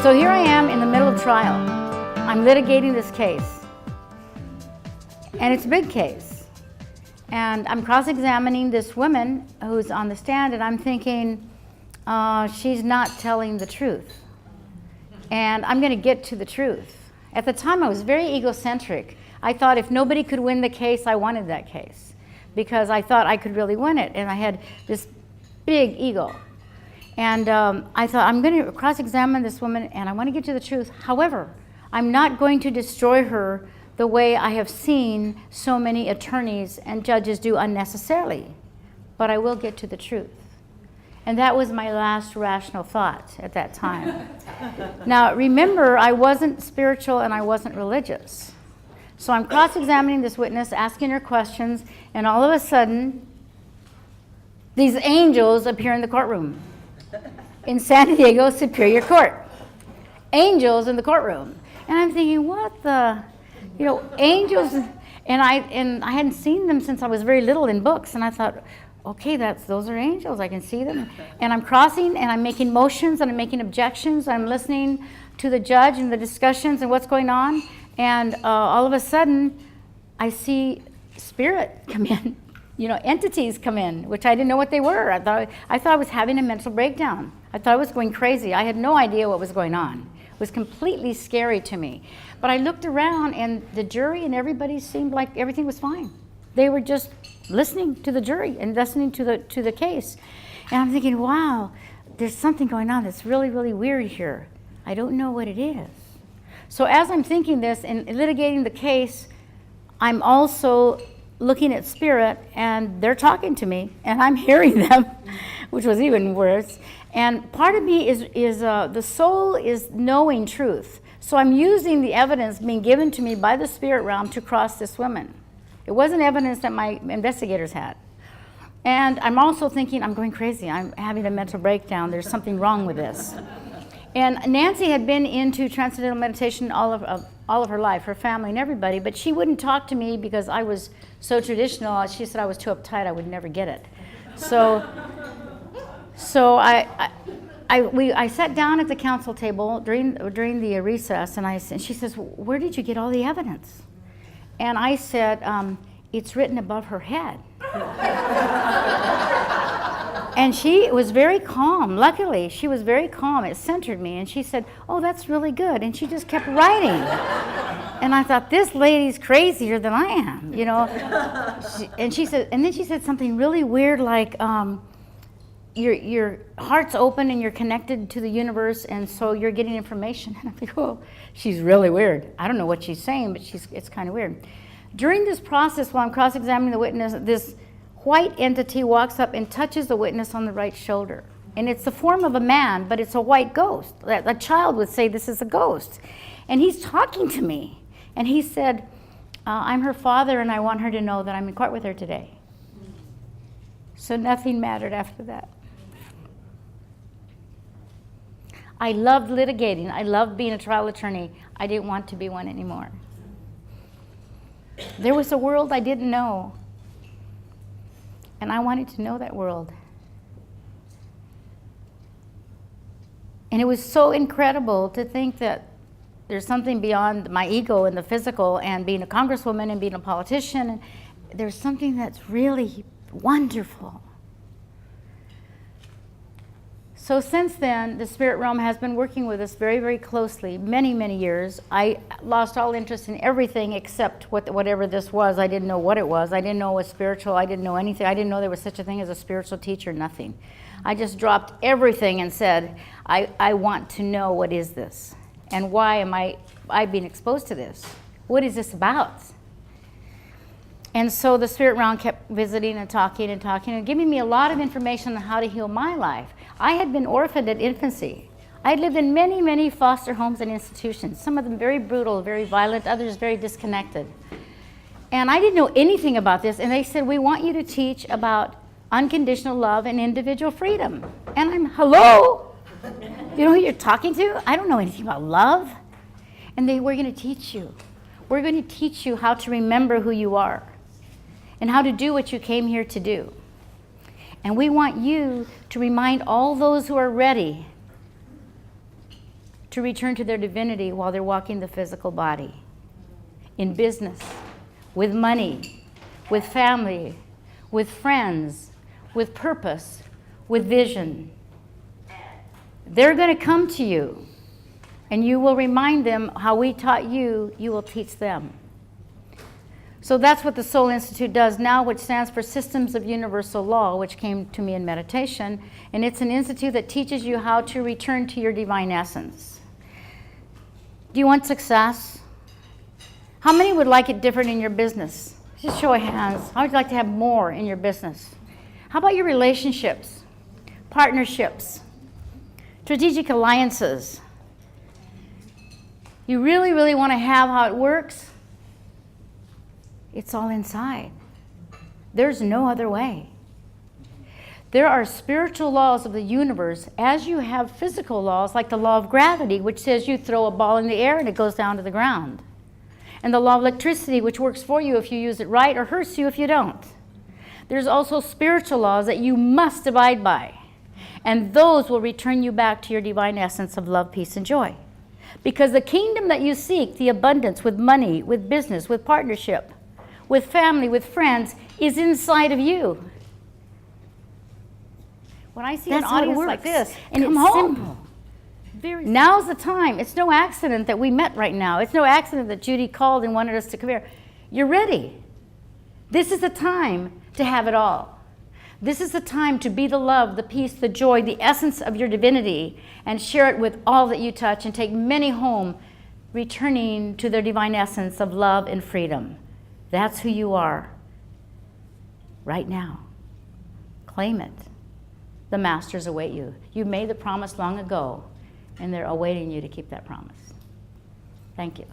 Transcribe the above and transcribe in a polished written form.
So here I am in the middle of trial. I'm litigating this case. And it's a big case. And I'm cross-examining this woman who's on the stand, and I'm thinking, she's not telling the truth. And I'm going to get to the truth. At the time, I was very egocentric. I thought if nobody could win the case, I wanted that case, because I thought I could really win it. And I had this big ego. And I thought, I'm going to cross-examine this woman, and I want to get to the truth. However, I'm not going to destroy her the way I have seen so many attorneys and judges do unnecessarily. But I will get to the truth. And that was my last rational thought at that time. Now, remember, I wasn't spiritual and I wasn't religious. So I'm cross-examining this witness, asking her questions, and all of a sudden, these angels appear in the courtroom in San Diego Superior Court. Angels in the courtroom. And I'm thinking, what the, angels, and I hadn't seen them since I was very little in books, and I thought, okay, those are angels, I can see them. And I'm crossing, and I'm making motions, and I'm making objections, I'm listening to the judge and the discussions and what's going on, and all of a sudden, I see spirit come in, entities come in, which I didn't know what they were. I thought I was having a mental breakdown. I thought I was going crazy. I had no idea what was going on. It was completely scary to me. But I looked around, and the jury and everybody seemed like everything was fine. They were just listening to the jury and listening to the case. And I'm thinking, wow, there's something going on that's really, really weird here. I don't know what it is. So as I'm thinking this and litigating the case, I'm also looking at spirit, and they're talking to me, and I'm hearing them, which was even worse. And part of me is the soul is knowing truth. So I'm using the evidence being given to me by the spirit realm to cross this woman. It wasn't evidence that my investigators had. And I'm also thinking, I'm going crazy. I'm having a mental breakdown. There's something wrong with this. And Nancy had been into transcendental meditation all of her life, her family and everybody, but she wouldn't talk to me because I was so traditional. She said I was too uptight, I would never get it. So I sat down at the council table during the recess, and she says, where did you get all the evidence? And I said, it's written above her head. And she was very calm. Luckily, she was very calm. It centered me. And she said, oh, that's really good. And she just kept writing. And I thought, this lady's crazier than I am, and then she said something really weird, like, your heart's open and you're connected to the universe, and so you're getting information. And I think, oh, she's really weird. I don't know what she's saying, but it's kind of weird. During this process, while I'm cross-examining the witness, this white entity walks up and touches the witness on the right shoulder. And it's the form of a man, but it's a white ghost. A child would say this is a ghost. And he's talking to me. And he said, I'm her father, and I want her to know that I'm in court with her today. So nothing mattered after that. I loved litigating. I loved being a trial attorney. I didn't want to be one anymore. There was a world I didn't know, and I wanted to know that world. And it was so incredible to think that there's something beyond my ego and the physical and being a congresswoman and being a politician. And there's something that's really wonderful. So since then, the spirit realm has been working with us very, very closely, many, many years. I lost all interest in everything except whatever this was. I didn't know what it was. I didn't know it was spiritual. I didn't know anything. I didn't know there was such a thing as a spiritual teacher, nothing. I just dropped everything and said, I want to know, what is this? And why am I being exposed to this? What is this about? And so the spirit realm kept visiting and talking and giving me a lot of information on how to heal my life. I had been orphaned at infancy. I had lived in many, many foster homes and institutions, some of them very brutal, very violent, others very disconnected. And I didn't know anything about this, and they said, we want you to teach about unconditional love and individual freedom. And I'm, hello? You know who you're talking to? I don't know anything about love. And we're going to teach you. We're going to teach you how to remember who you are and how to do what you came here to do. And we want you to remind all those who are ready to return to their divinity while they're walking the physical body. In business, with money, with family, with friends, with purpose, with vision. They're going to come to you, and you will remind them how we taught you, you will teach them. So that's what the Soul Institute does now, which stands for Systems of Universal Law, which came to me in meditation. And it's an institute that teaches you how to return to your divine essence. Do you want success? How many would like it different in your business? Just show of hands. How would you like to have more in your business? How about your relationships, partnerships, strategic alliances? You really, really want to have how it works? It's all inside. There's no other way. There are spiritual laws of the universe as you have physical laws, like the law of gravity, which says you throw a ball in the air and it goes down to the ground. And the law of electricity, which works for you if you use it right or hurts you if you don't. There's also spiritual laws that you must abide by. And those will return you back to your divine essence of love, peace, and joy. Because the kingdom that you seek, the abundance with money, with business, with partnership, with family, with friends, is inside of you. When I see an audience like this, and it's simple. Now's the time. It's no accident that we met right now. It's no accident that Judy called and wanted us to come here. You're ready. This is the time to have it all. This is the time to be the love, the peace, the joy, the essence of your divinity, and share it with all that you touch, and take many home, returning to their divine essence of love and freedom. That's who you are right now. Claim it. The masters await you. You made the promise long ago, and they're awaiting you to keep that promise. Thank you.